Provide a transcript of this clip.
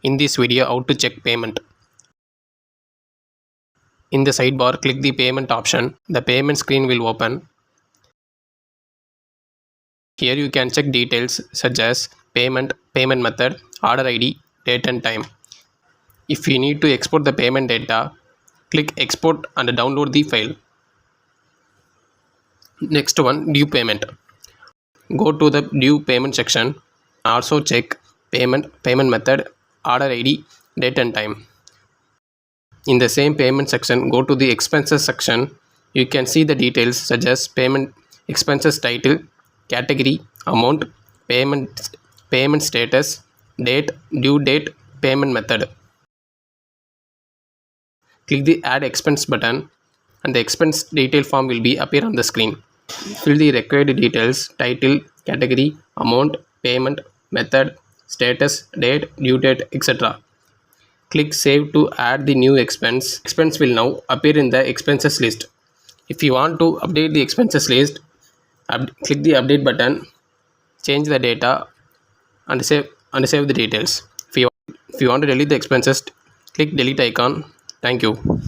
In this video, how to check payment. In the sidebar, click the payment option. The payment screen will open. Here you can check details such as payment, payment method, order ID, date and time. If you need to export the payment data, click export and download the file. Next one, due payment. Go to the due payment section. Also check payment, payment method, order ID, date and time. In the same payment section, go to the expenses section. You can see the details such as payment expenses title, category, amount, payment status, date, due date, payment method. Click the add expense button and the expense detail form will be appear on the screen. Fill the required details, title, category, amount, payment, method, status, date, due date, etc. Click save to add the new expense. Expense will now appear in the expenses list. If you want to update the expenses list, click the update button, change the data and save the details. If you want to delete the expenses, click delete icon. Thank you.